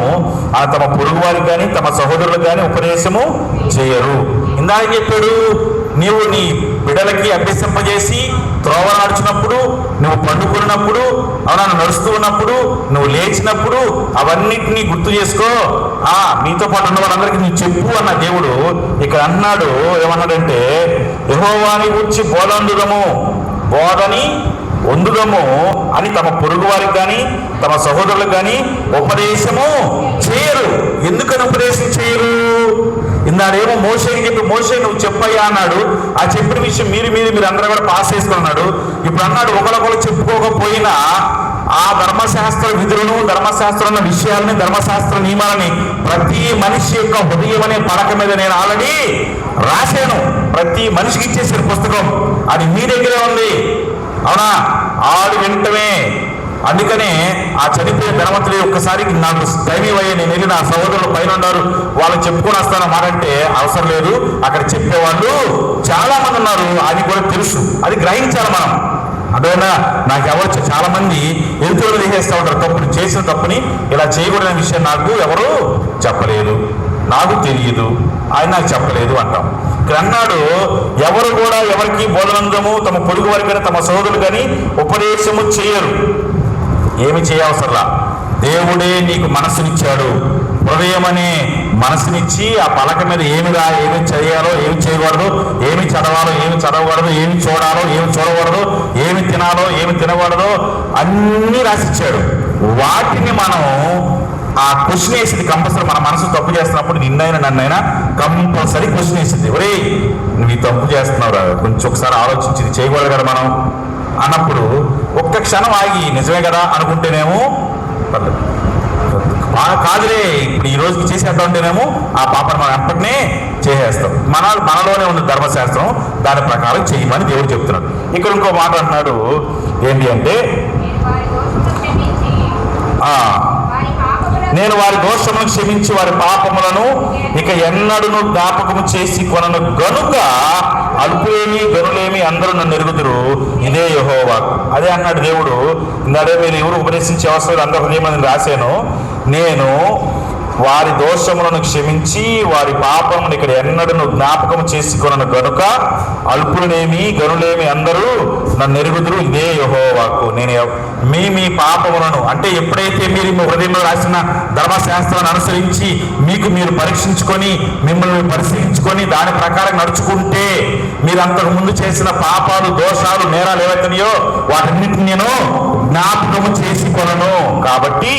అని తమ పొరుగు వారికి కానీ తమ సహోదరులకు కానీ ఉపదేశము చేయరు. ఇందాక చెప్పాడు, నీవు నీ బిడ్డలకి అభ్యసింపజేసి త్రోవ నడిచినప్పుడు, నువ్వు పండుకున్నప్పుడు, అవునా, నడుస్తూ ఉన్నప్పుడు, నువ్వు లేచినప్పుడు అవన్నిటినీ గుర్తు చేసుకో, మీతో పాటు ఉన్న వాళ్ళందరికీ నువ్వు చెప్పు అన్న దేవుడు ఇక్కడ అన్నాడు. ఏమన్నాడంటే యెహోవాని గురించి బోధనందుదము, బోధని వందుదము అని తమ పొరుగు వారికి కానీ తమ సహోదరులకు కానీ ఉపదేశము చేయరు. ఎందుకని ఉపదేశం చేయరు? ఇందాడేమో మోషేకి చెప్పి, మోషే నువ్వు చెప్పయ్యా అన్నాడు. ఆ చెప్పిన విషయం మీరు అందరూ కూడా పాస్ చేసుకున్నాడు. ఇప్పుడు అన్నాడు, ఒకరికొకరు చెప్పుకోకపోయినా ఆ ధర్మశాస్త్ర విధులను, ధర్మశాస్త్రం విషయాలని, ధర్మశాస్త్ర నియమాలని ప్రతి మనిషి యొక్క హృదయం అనే పలక మీద నేను ఆల్రెడీ రాశాను. ప్రతి మనిషికి ఇచ్చేసిన పుస్తకం అది మీ దగ్గరే ఉంది. అవునా? ఆడు వెంటనే అందుకనే ఆ చనిపోయిన ధనవంతుడి ఒక్కసారికి నాకు టైం ఇవ్వయ్యే, నేను వెళ్ళి నా సహోదరులు పైన ఉన్నారు వాళ్ళని చెప్పుకొని వస్తాను మారంటే అవసరం లేదు. అక్కడ చెప్పేవాళ్ళు చాలా మంది ఉన్నారు, అది కూడా తెలుసు, అది గ్రహించాలి మనం. అదేనా నాకు ఎవరు చాలా మంది ఎదురు చేసేస్తూ ఉంటారు, తప్పుని చేసిన తప్పుని ఇలా చేయకూడని విషయం నాకు ఎవరు చెప్పలేదు, నాకు తెలియదు, ఆయన నాకు చెప్పలేదు అంటాం. ఇక్కడ అన్నాడు, ఎవరు కూడా ఎవరికి బోధనందము తమ పొరుగు వారికి కానీ తమ సోదరులు కానీ ఉపదేశము చేయరు. ఏమి చేయవసరంలా, దేవుడే నీకు మనసునిచ్చాడు, హృదయం అనే మనసునిచ్చి ఆ పలక మీద ఏమి చేయాలో, ఏమి చేయకూడదు, ఏమి చదవాలో, ఏమి చదవకూడదు, ఏమి చూడాలో, ఏమి చూడకూడదు, ఏమి తినాలో, ఏమి తినకూడదు అన్నీ రాసిచ్చాడు. వాటిని మనం ఆ క్వశ్చన్ వేసింది కంపల్సరీ. మన మనసు తప్పు చేస్తున్నప్పుడు నిన్నైనా నన్నైనా కంపల్సరీ క్వశ్చన్ వేసింది, ఒరే నువ్వు ఈ తప్పు చేస్తున్నావురా, కొంచెం ఒకసారి ఆలోచించి చేయకూడదు కదా మనం అన్నప్పుడు ఒక్క క్షణం ఆగి నిజమే కదా అనుకుంటేనేమో పర్లేదు, కాదులే ఇప్పుడు ఈ రోజుకి చేసేద్దాం అంటేనేమో ఆ పాపను మనం ఎప్పటినే చేసేస్తాం. మనలోనే ఉంది ధర్మశాస్త్రం, దాని ప్రకారం చేయమని దేవుడు చెప్తున్నాడు. ఇక్కడ ఇంకో మాట అంటున్నాడు, ఏంటి అంటే నేను వారి దోషములను క్షమించి వారి పాపములను ఇక ఎన్నడూను జ్ఞాపకము చేసి కొనను గనుక అల్పులేమి గనులేమి అందరూ నన్ను ఎరుగుదురు, ఇదే యెహోవా. అదే అన్నాడు దేవుడు. ఇందాడే మీరు ఎవరు ఉపదేశించే అవసరం అందరూ హృదయం రాశాను, నేను వారి దోషములను క్షమించి వారి పాపమును ఇక్కడ ఎన్నడూను జ్ఞాపకం చేసుకొనను గనుక అల్పులనేమి గనులేమి అందరూ నన్ను ఎరుగుదురు, ఇదే యెహోవాకు. నేను మీ పాపములను అంటే ఎప్పుడైతే మీరు మీ హృదయంలో రాసిన ధర్మశాస్త్రాన్ని అనుసరించి మీకు మీరు పరీక్షించుకొని మిమ్మల్ని పరిశీలించుకొని దాని ప్రకారం నడుచుకుంటే మీరు అంతకు ముందు చేసిన పాపాలు, దోషాలు, నేరాలు ఏవైతున్నాయో వాటన్నిటిని నేను జ్ఞాపకము చేసి కొనను. కాబట్టి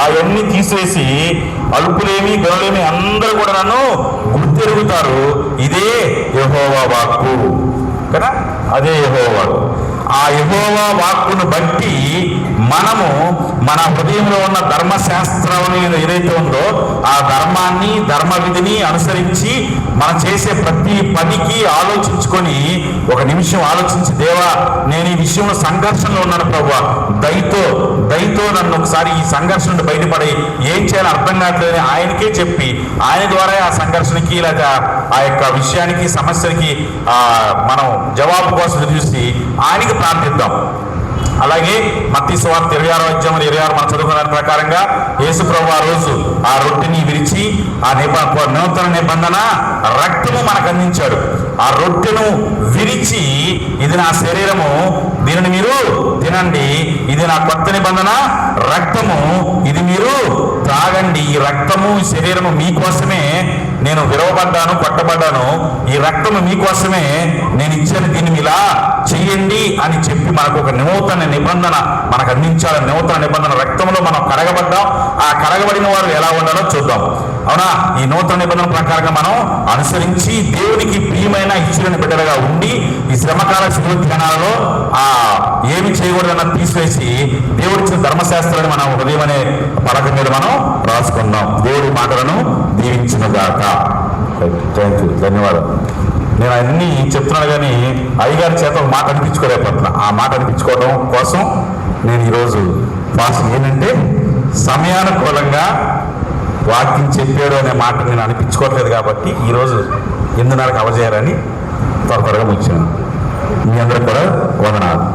అవన్నీ తీసివేసి అల్పులేమి గనులేమి అందరూ కూడా నన్ను గుర్తెరుగుతారు, ఇదే యెహోవా వాక్కు కదా, అదే యెహోవా వాక్కు. ఆ యెహోవా వాక్కును బట్టి మనము మన హృదయంలో ఉన్న ధర్మశాస్త్రం ఏదైతే ఉందో ఆ ధర్మాన్ని, ధర్మ విధిని అనుసరించి మనం చేసే ప్రతి పనికి ఆలోచించుకొని ఒక నిమిషం ఆలోచించి, దేవా నేను ఈ విషయంలో సంఘర్షణలో ఉన్నాను ప్రభువా, దయతో నన్ను ఒకసారి ఈ సంఘర్షణ నుండి బయటపడి ఏం చేయాలో అర్థం కావట్లేదని ఆయనకే చెప్పి ఆయన ద్వారా ఆ సంఘర్షణకి లేదా ఆ యొక్క విషయానికి, సమస్యలకి మనం జవాబు కోసం చూసి ఆయనకి ప్రార్థిద్దాం. అలాగే మత్తయి సువార్త 26 మనం చదువుకున్న ప్రకారంగా యేసు ప్రభువు ఆ రోజు ఆ రొట్టెని విరిచి ఆ నూతన నిబంధన రక్తము మనకు అందించాడు. ఆ రొట్టెను విరిచి, ఇది నా శరీరము, దీనిని మీరు తినండి, ఇది నా కొత్త నిబంధన రక్తము, ఇది మీరు త్రాగండి. ఈ రక్తము ఈ శరీరము మీకోసమే నేను విరవబడ్డాను, కొట్టబడ్డాను, ఈ రక్తము మీకోసమే నేను ఇచ్చాను, దీన్ని ఇలా చెయ్యండి అని చెప్పి మనకు ఒక నూతన నిబంధన మనకు అందించాలి. నూతన నిబంధన రక్తంలో మనం కడగబడ్డాం. ఆ కడగబడిన వారు ఎలా ఉండాలో చూద్దాం. అవునా? ఈ నూతన నిబంధన ప్రకారంగా మనం అనుసరించి దేవునికి ప్రియమైన ఇచ్చిన బిడ్డలుగా ఉండి ఈ శ్రమకాల శిలువ ధ్యానాలలో ఏమి చేయకూడదన్న తీసివేసి దేవుడిచ్చిన ధర్మశాస్త్రాన్ని మనం హృదయం అనే పలక మీద మనం రాసుకుందాం. దేవుడి మాటలను దీవించునుగాక. థ్యాంక్ యూ, ధన్యవాదాలు. నేను అన్ని చెప్తున్నాను కానీ అయ్యగారి చేత ఒక మాట అనిపించుకోలేకపోతున్నా. ఆ మాట అనిపించుకోవడం కోసం నేను ఈరోజు ఫాస్ట్ ఏంటంటే సమయానుకూలంగా వాక్యం చెప్పాడు అనే మాట నేను అనిపించుకోవట్లేదు కాబట్టి ఈరోజు 8:30కి అవజేయాలని త్వరగా ముచ్చాను. మీ అందరూ కూడా వందనాలు.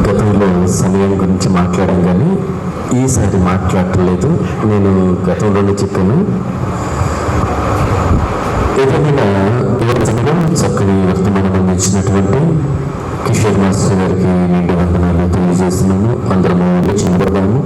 గతంలో సమయం గురించి మాట్లాడాం కానీ ఈసారి మాట్లాడలేదు. నేను గతంలోనే చెప్పాను, ఏదైనా చక్కని వర్తమానం అందించినటువంటి కిషోర్ మాస్టర్ గారికి నిండు వందనాలు తెలియజేస్తున్నాను. అందరము చిన్నదాము.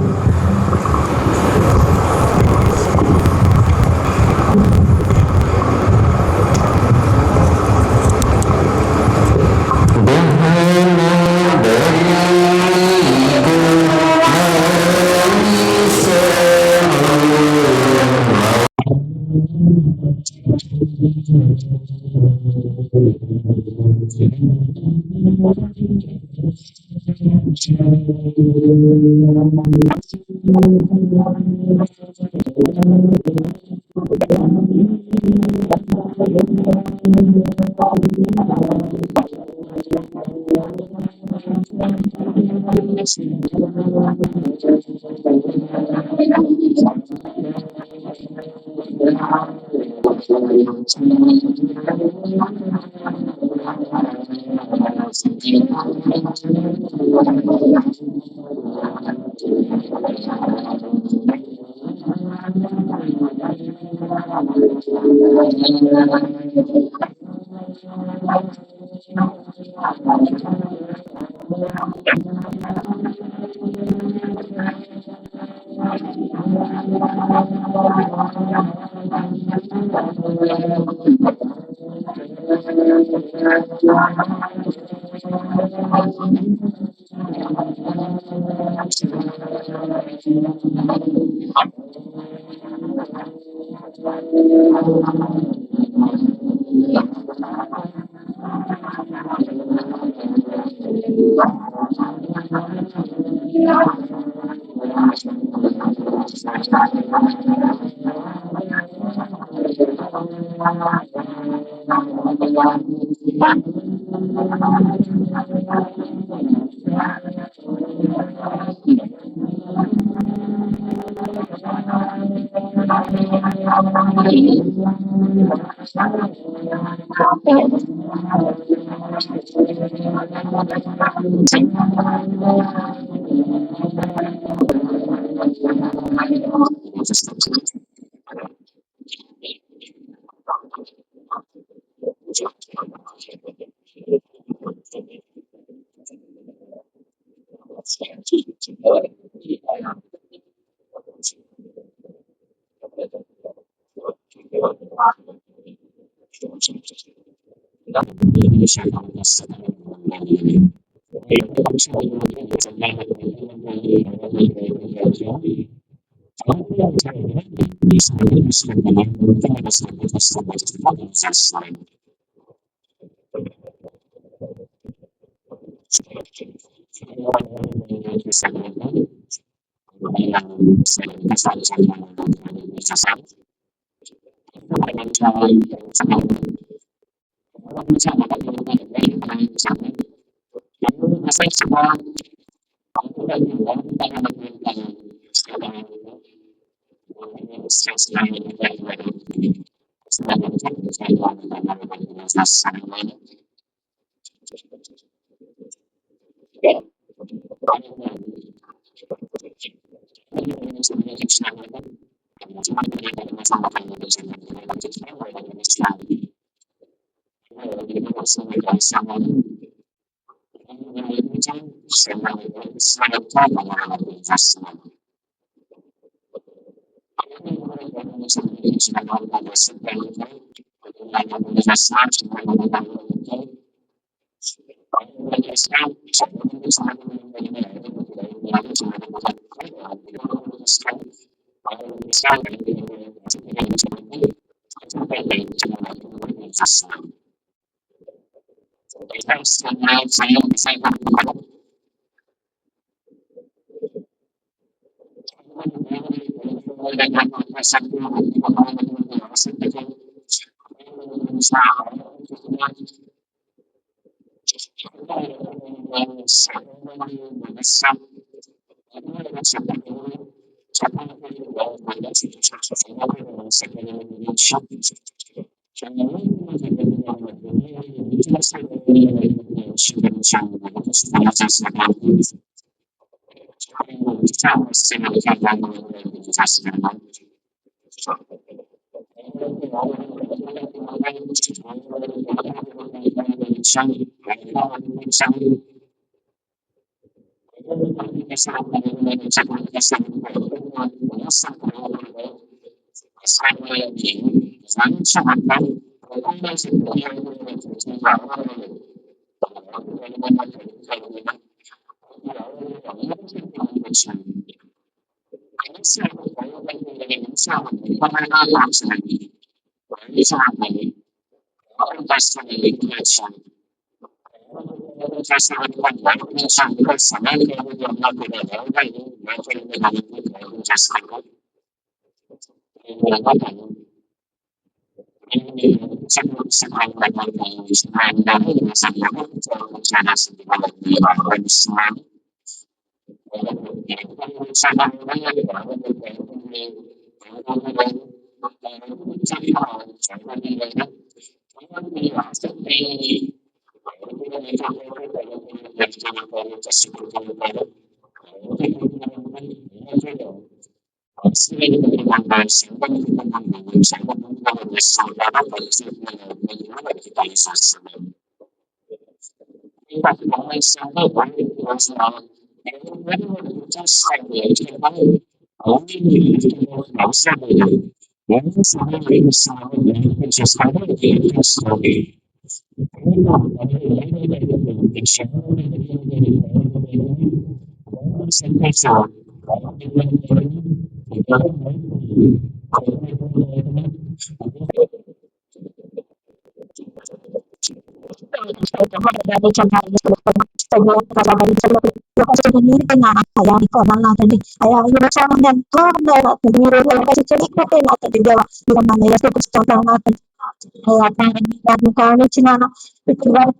కానిచ్చినాను ఇప్పుడు వరకు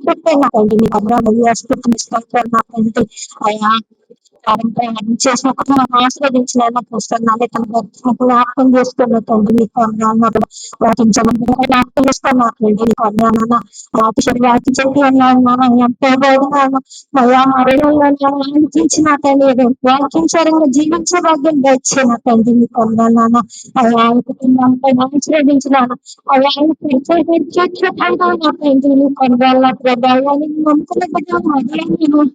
పెట్టేనాకండి మీకు అందరూ అయ్యా చేసిన ఆస్వాదించిన పుస్తకాన్ని తన జ్ఞాపకం చేసుకున్నట్టు మీకు అన్నప్పుడు వాటిని జ్ఞాపకం చేసుకున్నట్లండి మీకు అన్నాను వాటి చెప్పి అన్నాను ఎంతో బాగున్నాను అయ్యా ఆలోచించినట్టండి వాకించరంగా జీవించే భాగ్యం వచ్చినట్టండి మీకు అన్నాను అయ్యా కుటుంబంపై ఆశ్రదించినాను అయ్యా నాకండి మీకు అన్నాను ప్రభావాన్ని నమ్ముకున్న నేను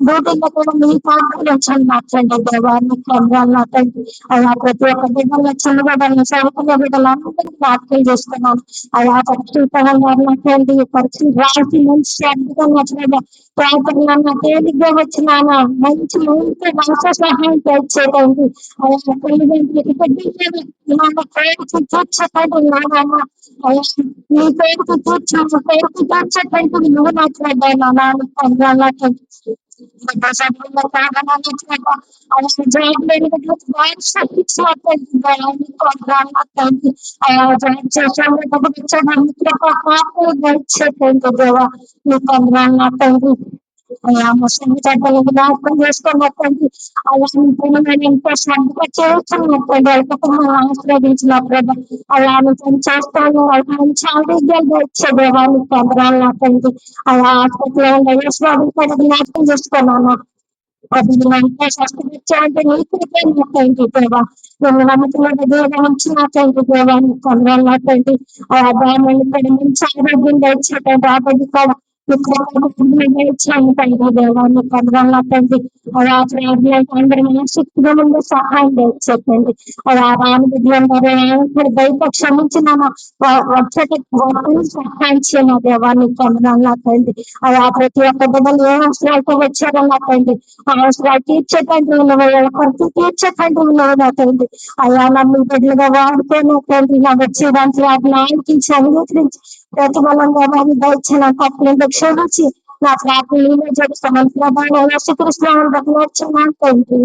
డ్యూటీలో కూడా మీ పాత్రలు మాట్లాడే దేవాన్ని పొందాలంటే అలా ప్రతి ఒక్క బిడ్డలు చిన్నబిడ్డలు సౌకర్య బిడ్డలు అందరికీ ప్రార్థన చేస్తున్నాను అలా పరిస్థితి పరిస్థితి రాసి మంచి అద్భుతంగా వచ్చిన ప్రార్థనలు తేలిగ్గా వచ్చినాను మంచి మంచి వంశ సహాయం తెచ్చేటండి అలా తల్లిదండ్రులకి పేరుకు తీర్చకండి నాన్న మీ పేరుకు తీర్చు పేరుకు తీర్చకండి నువ్వు మాట్లాడాను నాన్న పొందాలంటే Berdasarkan keterangan mereka, ada sejauh dari kedua baik sakit selatan dalam program atau jangan sesuatu mereka bekerja dengan apa dan sesuatu kedua di program atau musim kita menggunakan gestur materi alam penemuan yang pesan kecil sangat pada perkembangan tradisi pada alam penciptaan alam cari dan sebuah program atau alam yang dari suatu pada binatang gestur mana dengan proses pekerjaan dan itu kan yang dibawa dengan metode yang macam dibawa program atau ada mencari dan cara di sampai di dalam program atau orang bermasuk dalam usaha dan seperti orang yang terbaik క్షమించిన వచ్చేటి సహాయించిన దేవాన్ని పొందాలంటండి అలా ప్రతి ఒక్క బిడ్డలు ఏ అవసరాలతో వచ్చారన్నట్టండి ఆ అవసరాలు తీర్చకండి ఉన్నవాళ్ళ కొరకు తీర్చకండి ఉన్నదండి అలా నన్ను బిడ్డలుగా వాడుకోనట్టండి నా వచ్చే దాంట్లో వాటిని ఆలకించి అంగీకరించి ప్రతిఫలంగా వారిని దయచిన తప్పులను క్షమించి నా ప్రార్థనలు జరుపుతాను ప్రభావం యేసుక్రీస్తునామమున బతిమాలుచున్నాను తండ్రి